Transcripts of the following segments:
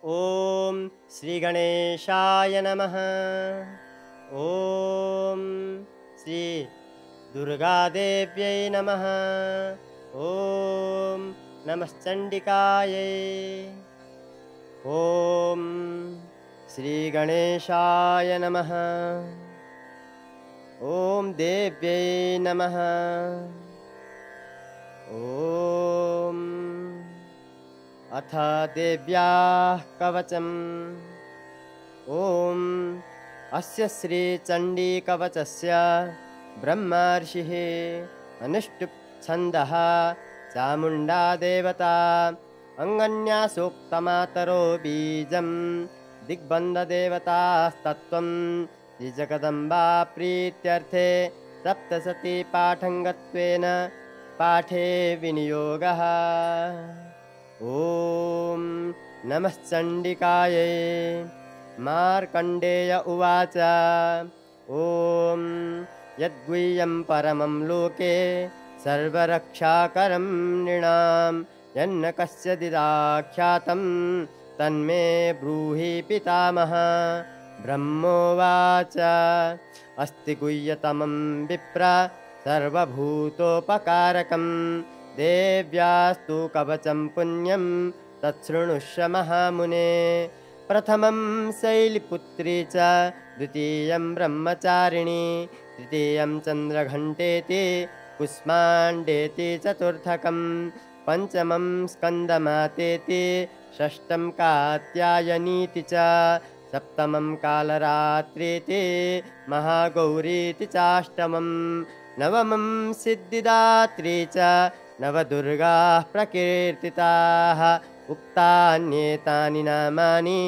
ॐ श्रीगणेशाय नमः। ॐ श्री दुर्गादेव्यै नमः। ॐ नमश्चण्डिकायै। ॐ श्रीगणेशाय नमः। ॐ देव्यै नमः। ॐ अथ देव्याः कवचम्। ॐ अस्य श्रीचण्डीकवचस्य ब्रह्मर्षिः अनुष्टुप् छन्दः चामुण्डा देवता अङ्गन्यासोक्तमातरो बीजं दिग्बन्धदेवतास्तत्त्वं श्रीजगदम्बा प्रीत्यर्थे सप्तशती पाठङ्गत्वेन पाठे विनियोगः। ॐ नमश्चण्डिकायै। मार्कण्डेय उवाच। ॐ यद्गुह्यं परमं लोके सर्वरक्षाकरं नृणां यन्न कस्यचिदाख्यातं तन्मे ब्रूहि पितामह। ब्रह्मोवाच। अस्ति गुह्यतमं विप्र सर्वभूतोपकारकं देव्यास्तु कवचं पुण्यं तच्छृणुष्व महामुने। प्रथमं शैलपुत्री च द्वितीयं ब्रह्मचारिणी तृतीयं चन्द्रघण्टेति कुष्माण्डेति चतुर्थकं पञ्चमं स्कन्दमातेति षष्ठं कात्यायनीति च सप्तमं कालरात्रीति महागौरीति चाष्टमं नवमं सिद्धिदात्री च नवदुर्गाः प्रकीर्तिताः। उक्तान्येतानि नामानि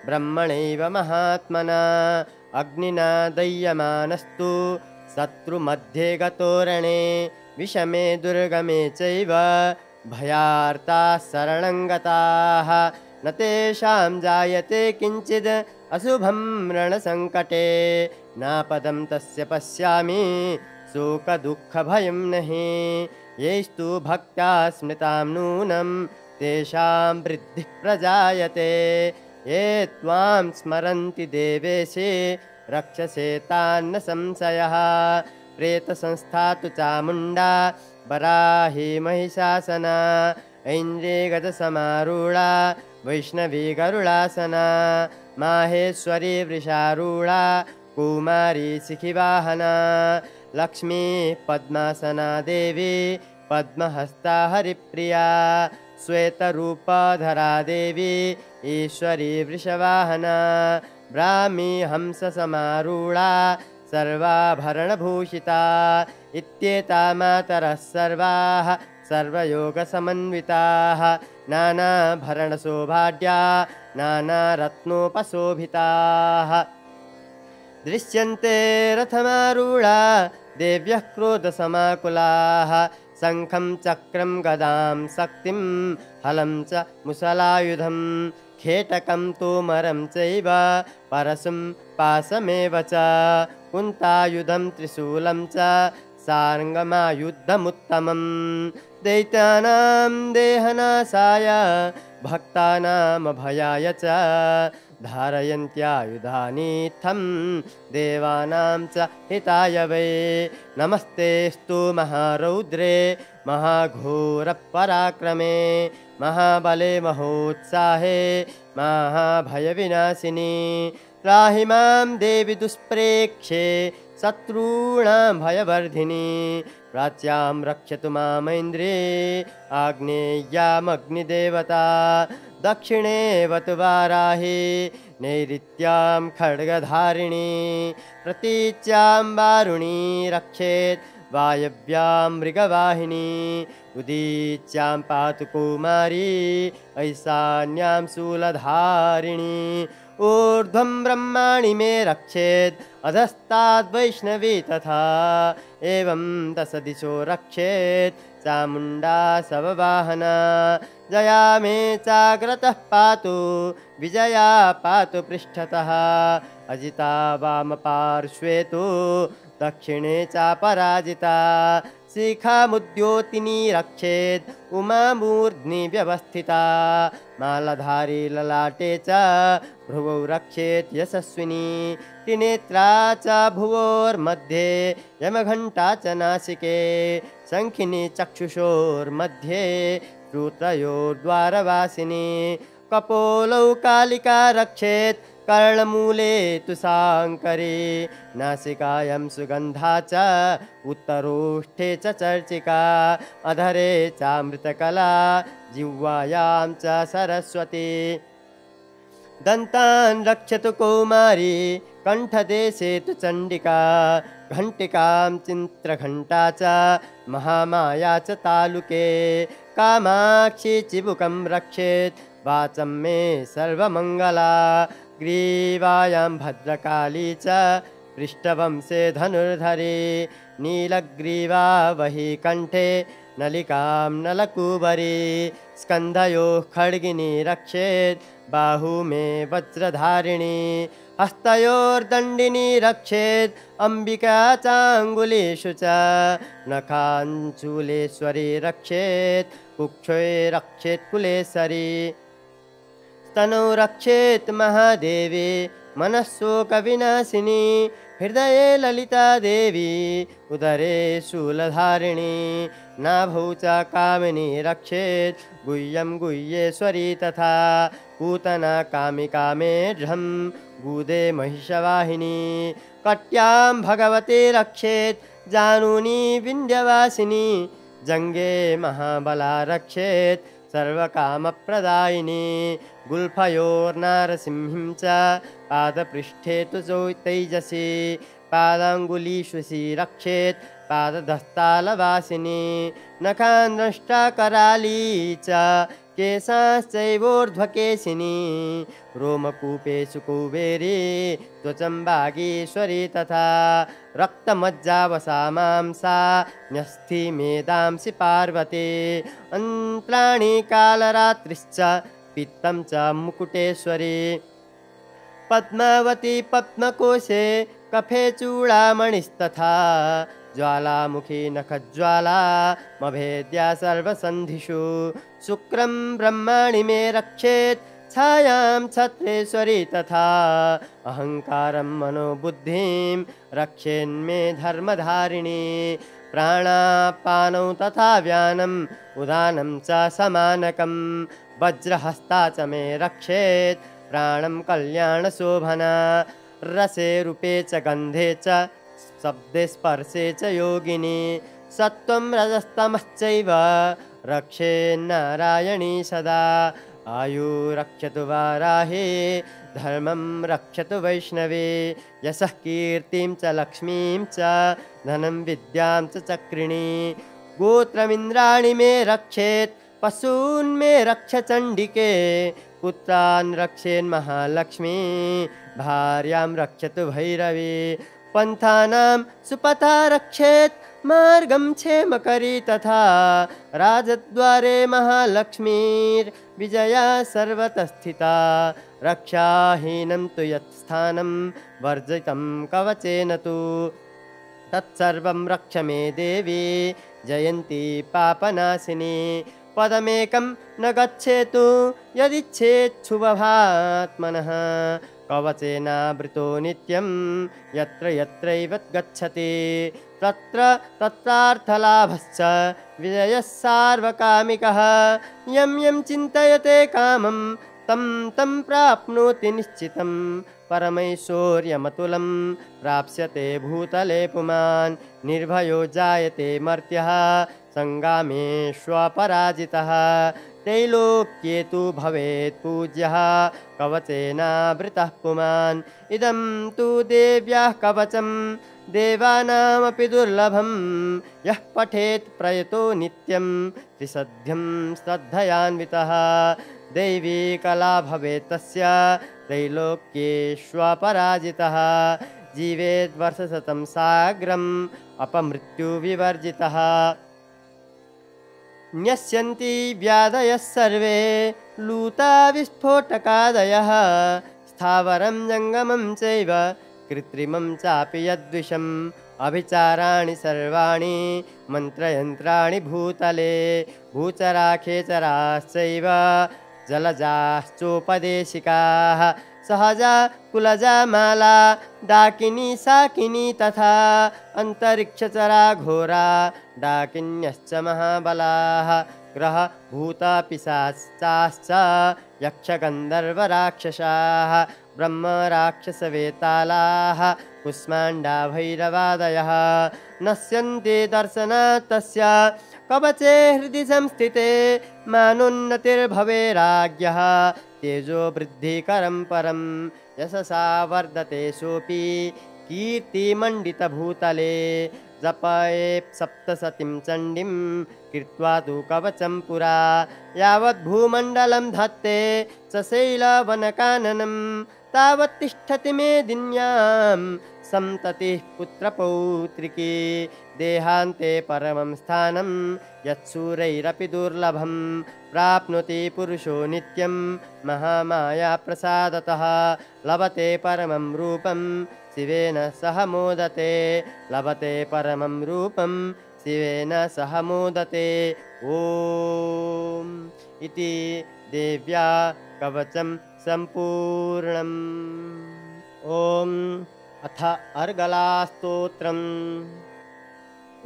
ब्रह्मणैव महात्मना अग्निना दह्यमानस्तु शत्रुमध्ये गतोरणे विषमे दुर्गमे चैव भयार्ताः शरणं गताः न तेषां जायते किञ्चिद् अशुभं रणसङ्कटे नापदं तस्य पश्यामि शोकदुःखभयं नहि। यैस्तु भक्त्या स्मृतां नूनं तेषां वृद्धिः प्रजायते ये त्वां स्मरन्ति देवेशे रक्षसे तान्न संशयः। प्रेतसंस्था तु चामुण्डा वराही महिषासना ऐन्द्री गजसमारूढा वैष्णवी गरुडासना माहेश्वरी वृषारूढा कुमारी शिखिवाहना लक्ष्मी पद्मासना देवी पद्महस्ता हरिप्रिया श्वेतरूपधरा देवी ईश्वरी वृषवाहना ब्राह्मी हंससमारूढा सर्वाभरणभूषिता इत्येता मातरः सर्वाः सर्वयोगसमन्विताः नानाभरणशोभाढ्या नानारत्नोपशोभिताः। दृश्यन्ते रथमारूढा देव्यः क्रोधसमाकुलाः शङ्खं चक्रं गदां शक्तिं हलं च मुसलायुधं खेटकं तोमरं चैव परशुं पाशमेव च कुन्तायुधं त्रिशूलं च सार्ङ्गमायुधमुत्तमं दैत्यानां देहनाशाय भक्तानामभयाय च धारयन्त्यायुधानीत्थं देवानां च हिताय वै। नमस्तेस्तु महारौद्रे महाघोरपराक्रमे महाबले महोत्साहे महाभयविनाशिनी त्राहि मां देवि दुष्प्रेक्षे शत्रूणां भयवर्धिनी प्राच्यां रक्षतु मामैन्द्रे आग्नेय्यामग्निदेवता दक्षिणे वतु वाराही नैऋत्यां खड्गधारिणी प्रतीच्यां वारुणी रक्षेत् वायव्यां मृगवाहिनी उदीच्यां पातु कुमारी ऐशान्यां शूलधारिणी ऊर्ध्वं ब्रह्माणि मे रक्षेत् अधस्ताद्वैष्णवी तथा एवं दश दिशो रक्षेत् चामुण्डा शववाहना जया मे चाग्रतः पातु विजया पातु पृष्ठतः अजिता वामपार्श्वे तु दक्षिणे चापराजिता शिखामुद्योतिनी रक्षेत् उमामूर्ध्नि व्यवस्थिता मालाधारी ललाटे च भ्रुवौ रक्षेत् यशस्विनी त्रिनेत्रा च भुवोर्मध्ये यमघण्टा च नासिके शङ्खिनी चक्षुषोर्मध्ये श्रोत्रयोर्द्वारवासिनी कपोलौ कालिका रक्षेत् कर्णमूले तु साङ्करी नासिकायां सुगन्धा च उत्तरोष्ठे च चर्चिका अधरे चामृतकला जिह्वायां च सरस्वती दन्तान् रक्षतु कौमारी कण्ठदेशे तु चण्डिका घण्टिकां चित्रघण्टा च महामाया च तालुके कामाक्षी चिबुकं रक्षेत् वाचं मे सर्वमङ्गला ग्रीवायां भद्रकाली च पृष्ठवंशे धनुर्धरी नीलग्रीवा वही कण्ठे नलिकां नलकूबरी स्कन्धयोः खड्गिनी रक्षेत् बाहु मे वज्रधारिणी हस्तयोर्दण्डिनी रक्षेत् अम्बिका चाङ्गुलीषु च नखाञ्चूलेश्वरी रक्षेत् कुक्षे रक्षेत् कुलेश्वरी स्तनौ रक्षेत् महादेवी मनःशोकविनाशिनी हृदये ललिता देवी उदरे शूलधारिणी नाभौ च कामिनी रक्षेत् गुह्यं गुह्येश्वरी तथा पूतना कामिका मेढ्रं गुदे महिषवाहिनी कट्यां भगवती रक्षेत् जानूनी विन्ध्यवासिनी जङ्गे महाबला रक्षेत् सर्वकामप्रदायिनी गुल्फयोर्नारसिंहीं च पादपृष्ठे तु तैजसी पादाङ्गुलीषु रक्षेत् पादधस्तालवासिनी नखान्नष्टा कराली च केशाश्चैवोर्ध्वकेशिनी रोमकूपेषु कुबेरी त्वचम्बागीश्वरी तथा रक्तमज्जावसा मांसा न्यस्थि मेदांसि पार्वती अन्त्राणि कालरात्रिश्च पित्तं च मुकुटेश्वरी पद्मावती पद्मकोशे कफे चूडामणिस्तथा ज्वालामुखी नखज्वाला मभेद्या सर्वसन्धिषु शुक्रं ब्रह्माणि मे रक्षेत् छायां छत्रेश्वरी तथा अहङ्कारं मनोबुद्धिं रक्षेन्मे धर्मधारिणी प्राणापानौ तथा व्यानम् उदानं च समानकं वज्रहस्ता च मे रक्षेत् प्राणं कल्याणशोभना रसे रूपे च गन्धे च शब्दे स्पर्शे च योगिनी सत्त्वं रजस्तमश्चैव रक्षेन्नारायणी सदा आयु रक्षतु वाराहे धर्मं रक्षतु वैष्णवे यशः कीर्तिं च लक्ष्मीं च धनं विद्यां च चक्रिणी गोत्रमिन्द्राणि मे रक्षेत् पशून् मे रक्ष चण्डिके पुत्रान् रक्षेन्महालक्ष्मी भार्यां रक्षतु भैरवी पन्थानां सुपथा रक्षेत् मार्गं क्षेमकरी तथा राजद्वारे महालक्ष्मीर्विजया सर्वतः स्थिता रक्षाहीनं तु यत् स्थानं वर्जितं कवचेन तु तत्सर्वं रक्ष मे देवी जयन्ती पापनाशिनी पदमेकं न गच्छेतु यदिच्छेच्छुभवात्मनः कवचेनावृतो नित्यं यत्र यत्रैव गच्छति तत्र तत्रार्थलाभश्च विजयः सार्वकामिकः यं यं चिन्तयते कामं तं तं प्राप्नोति निश्चितं परमैश्वर्यमतुलं प्राप्स्यते भूतले पुमान् निर्भयो जायते मर्त्यः सङ्ग्रामेष्वपराजितः त्रैलोक्ये तु भवेत् पूज्यः कवचेनावृतः पुमान् इदं तु देव्याः कवचं देवानामपि दुर्लभं यः पठेत् प्रयतो नित्यं त्रिसध्यं श्रद्धयान्वितः दैवी कला भवेत् तस्य त्रैलोक्येष्वपराजितः जीवेत् वर्षशतं साग्रम् अपमृत्युविवर्जितः न्यस्यन्ति व्याधयः सर्वे लूता विस्फोटकादयः स्थावरं जङ्गमं चैव कृत्रिमं चापि यद्विषम् अभिचाराणि सर्वाणि मन्त्रयन्त्राणि भूतले भूचराखेचराश्चैव जलजाश्चोपदेशिकाः सहजा कुलजा माला डाकिनी साकिनी तथा अन्तरिक्षचरा घोरा डाकिन्यश्च महाबलाः ग्रह भूतपिशाचाश्च यक्षगन्धर्वराक्षसाः ब्रह्मराक्षसवेतालाः कुष्माण्डा भैरवादयः नश्यन्ति दर्शनात् तस्य कवचे हृदि संस्थिते मानोन्नतिर्भवे राज्ञः तेजो वृद्धिकरं परं यशसा वर्धते सोऽपि कीर्तिमण्डितभूतले जपयेत् सप्तशतीं चण्डीं कृत्वा तु कवचं पुरा यावत् भूमण्डलं धत्ते च शैलवनकाननं तावत् तिष्ठति मेदिन्यां सन्ततिः पुत्रपौत्रिकी देहान्ते परमं स्थानं यत्सूरैरपि दुर्लभं प्राप्नोति पुरुषो नित्यं महामाया प्रसादतः लभते परमं रूपं शिवेन सह मोदते लभते परमं रूपं शिवेन सह मोदते ॐ इति देव्या कवचं सम्पूर्णम् ॐ अथ अर्गलास्तोत्रम्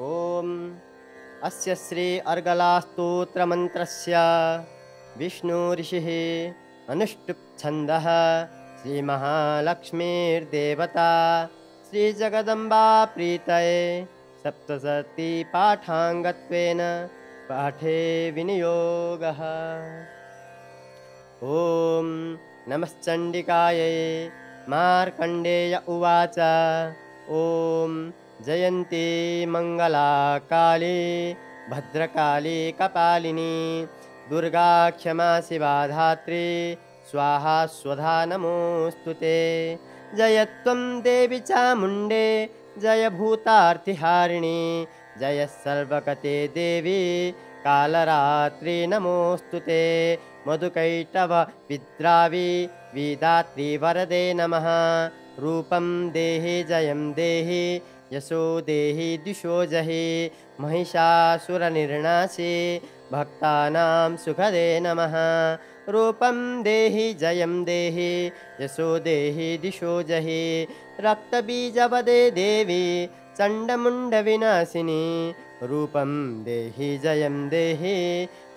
ॐ अस्य श्री अर्गलास्तोत्रमन्त्रस्य विष्णुऋषिः अनुष्टुप् छन्दः श्रीमहालक्ष्मीर्देवता श्रीजगदम्बा प्रीतये सप्तशती पाठाङ्गत्वेन पाठे विनियोगः ॐ नमश्चण्डिकायै मार्कण्डेय उवाच ॐ जयन्ती मङ्गला काली भद्रकाली कपालिनी दुर्गा क्षमा शिवा धात्री स्वाहा स्वधा नमोऽस्तु ते जय त्वं देवी चामुण्डे जय भूतार्तिहारिणी जय सर्वगते देवी कालरात्रि नमोऽस्तु ते मधुकैटभ विद्रावी विधात्री वरदे नमः रूपं देहि जयं देहि यशो देहि दिशो जहि महिषासुरनिर्नाशे भक्तानां सुखदे नमः रूपं देहि जयं देहि यशो देहि दिशो जहि रक्तबीजवदे देवी चण्डमुण्डविनाशिनी रूपं देहि जयं देहि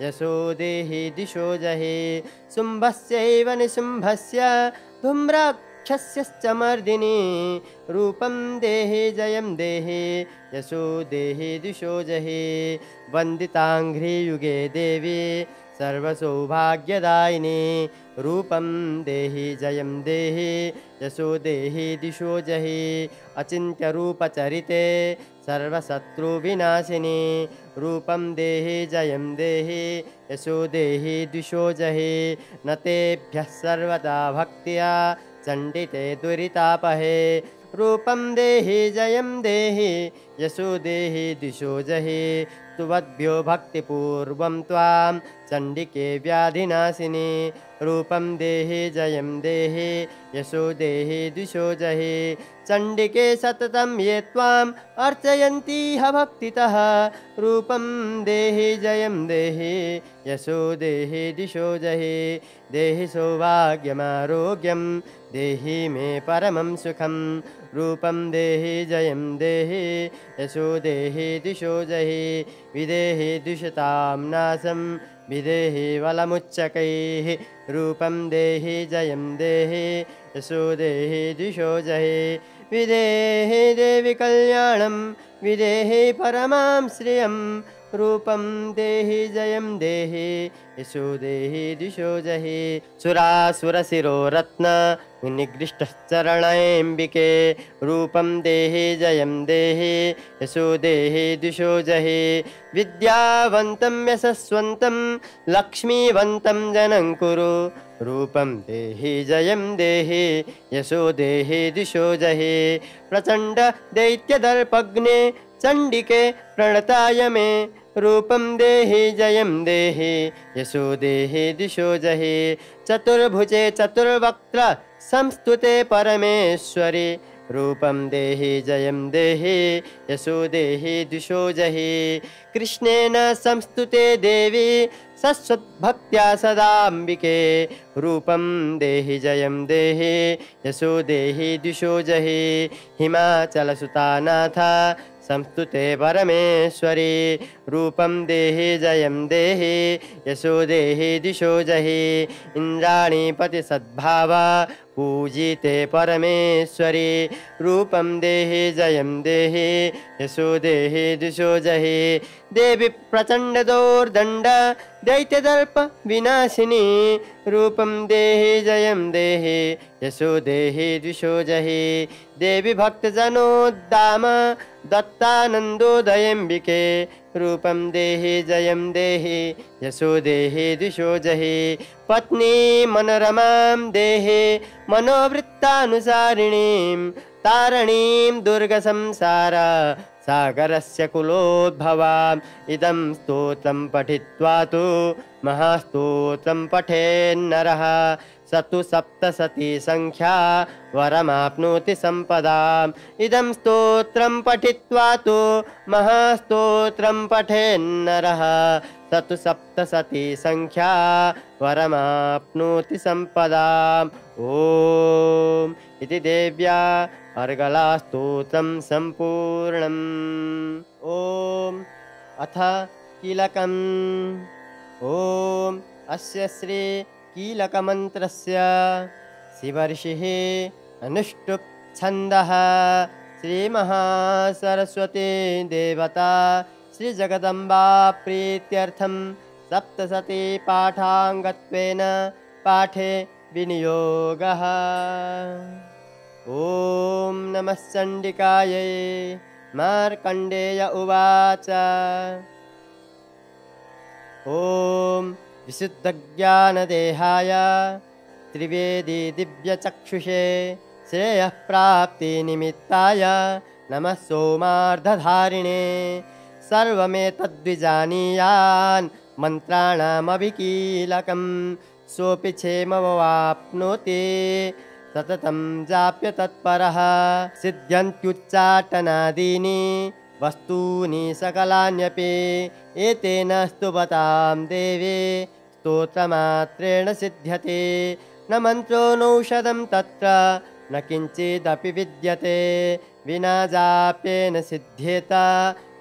यशो देहि दिशो जहि शुम्भस्यैव निशुम्भस्य धूम्राक्षस्यश्च मर्दिनी रूपं देहि जयं देहि यशो देहि दिशो जहि वन्दिताङ्घ्रियुगे देवी सर्वसौभाग्यदायिनी रूपं देहि जयं देहि यशो देहि दिशो जहि अचिन्त्यरूपचरिते सर्वशत्रुविनाशिनी रूपं देहि जयं देहि यशो देहि दिशो जहि न तेभ्यः सर्वदा भक्त्या चण्डिते दुरितापहे रूपं देहि जयं देहि यशो देहि दिशो जहि तुवद्भ्यो भक्तिपूर्वं त्वां चण्डिके व्याधिनाशिनी रूपं देहि जयं देहि यशो देहि दिशो जहि चण्डिके सततं ये त्वाम् अर्चयन्ति ह भक्तितः रूपं देहि जयं देहि यशो देहि दिशो जहि देहि सौभाग्यमारोग्यं देहि मे परमं सुखं रूपं देहि जयं देहि यशो देहि दिशो जहि विदेहि द्विषतां नाशं विदेहि वलमुच्चकैः रूपं देहि जयं देहि यशो देहि दिशो जहि विदेहि देवि कल्याणं विदेहि परमां श्रियं रूपं देहि जयं देहि यशो देहि दिशो जहि सुरासुरशिरो रत्न निगृष्टश्चरणैम्बिके रूपं देहि जयं देहि यशो देहि दिशो जहि विद्यावन्तं यशस्वन्तं लक्ष्मीवन्तं जनं कुरु रूपं देहि जयं देहि यशो देहि दिशो जहि प्रचण्ड दैत्यदर्पग्ने चण्डिके प्रणताय मे रूपं देहि जयं देहि यशो देहि दिशो जहि चतुर्भुजे चतुर्वक्त्र संस्तुते परमेश्वरि रूपं देहि जयं देहि यशो देहि दिशो जहि कृष्णेन संस्तुते देवी सत्सद्भक्त्या सदाम्बिके रूपं देहि जयं देहि यशो देहि दिशो जहि हिमाचलसुतानाथ संस्तुते परमेश्वरी रूपं देहि जयं देहि यशो देहि दिशो जहि इन्द्राणीपति सद्भावा पूजिते परमेश्वरी रूपं देहि जयं देहि यशो देहि दिशो जहि देवी प्रचण्डदोर्दण्ड दैत्यदर्प विनाशिनी रूपं देहि जयं देहि यशो देहि दिशो जहि देवी भक्तजनोद्दाम दत्तानन्दोदयम्बिके रूपं देहि जयं देहि यशो देहि दिशो जहि पत्नी मनोरमां देहि मनोवृत्तानुसारिणीं तारणीं दुर्गसंसार सागरस्य कुलोद्भवाम् इदं स्तोत्रं पठित्वा तु महास्तोत्रं पठेन्नरः स तु सप्तशती संख्या वरमाप्नोति सम्पदाम् इदं स्तोत्रं पठित्वा तु महास्तोत्रं पठेन्नरः स तु सप्तशती संख्या वरमाप्नोति सम्पदाम् ॐ इति देव्या अर्गलास्तोत्रं सम्पूर्णम् ॐ अथ कीलकम् ॐ अस्य श्री कीलकमन्त्रस्य शिवर्षिः अनुष्टुप् छन्दः श्रीमहासरस्वती देवता श्रीजगदम्बा प्रीत्यर्थं सप्तशती पाठाङ्गत्वेन पाठे विनियोगः ॐ नमः चण्डिकायै मार्कण्डेय उवाच ॐ विशुद्धज्ञानदेहाय त्रिवेदी दिव्यचक्षुषे श्रेयःप्राप्तिनिमित्ताय नमः सोमार्धधारिणे सर्वमेतद्विजानीयान् मन्त्राणामभिकीलकं सोऽपि क्षेममवाप्नोति सततं जाप्य तत्परः सिद्ध्यन्त्युच्चाटनादीनि वस्तूनि सकलान्यपि एतेन स्तुवतां देवे स्तोत्रमात्रेण सिद्ध्यते न मन्त्रो नौषधं तत्र न किञ्चिदपि विद्यते विना जाप्येन सिद्ध्येत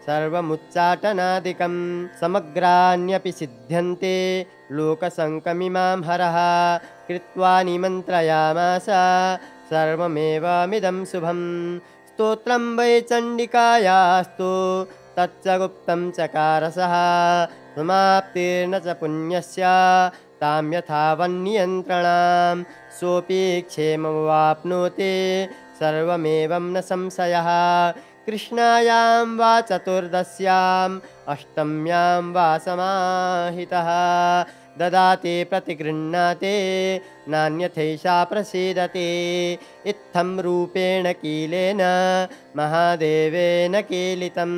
सर्वमुच्चाटनादिकं समग्राण्यपि सिद्ध्यन्ते लोकसङ्कमिमां हरः कृत्वा निमन्त्रयामास सर्वमेवमिदं शुभं स्तोत्रं वै चण्डिकायास्तु तच्च गुप्तं चकारसः समाप्तिर्न च पुण्यस्य तां यथावन्नियन्त्रणां सोऽपि क्षेममवाप्नोति सर्वमेवं न संशयः कृष्णायां वा चतुर्दश्याम् अष्टम्यां वा समाहितः ददाति प्रतिगृह्णाति नान्यथैषा प्रसीदति इत्थं रूपेण कीलेन महादेवेन कीलितं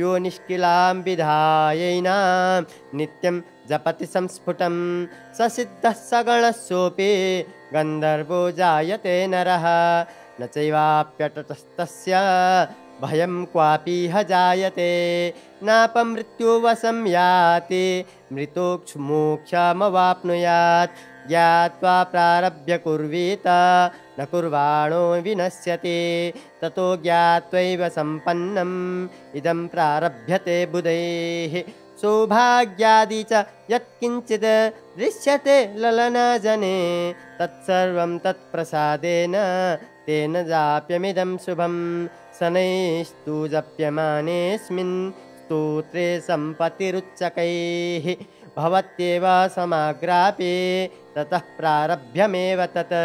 यो निष्किलां विधायैनां नित्यं जपति संस्फुटं स सिद्धः सगणस्योऽपि गन्धर्वो जायते नरः न चैवाप्यततस्तस्य भयं क्वापीह जायते नापमृत्युवशं याति मृतोक्षमोक्षमवाप्नुयात् ज्ञात्वा प्रारभ्य कुर्वीत न कुर्वाणो विनश्यति ततो ज्ञात्वैव सम्पन्नम् इदं प्रारभ्यते बुधैः सौभाग्यादि च यत्किञ्चित् दृश्यते ललनाजने तत्सर्वं तत्प्रसादेन तेन जाप्यमिदं शुभं शनैस्तु जप्यमानेऽस्मिन् स्तोत्रे सम्पत्तिरुच्चकैः भवत्येव समाग्रापि ततः प्रारभ्यमेव तत्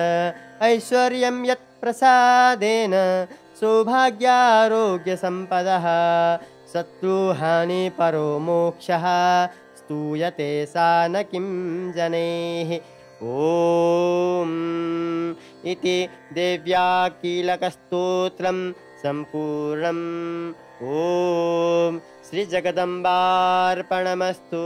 ऐश्वर्यं यत्प्रसादेन सौभाग्यारोग्यसम्पदः शत्रुहानि परो मोक्षः स्तूयते सा न किं जनैः ॐ इति देव्या कीलकस्तोत्रं सम्पूर्णम् ॐ श्रीजगदम्बार्पणमस्तु।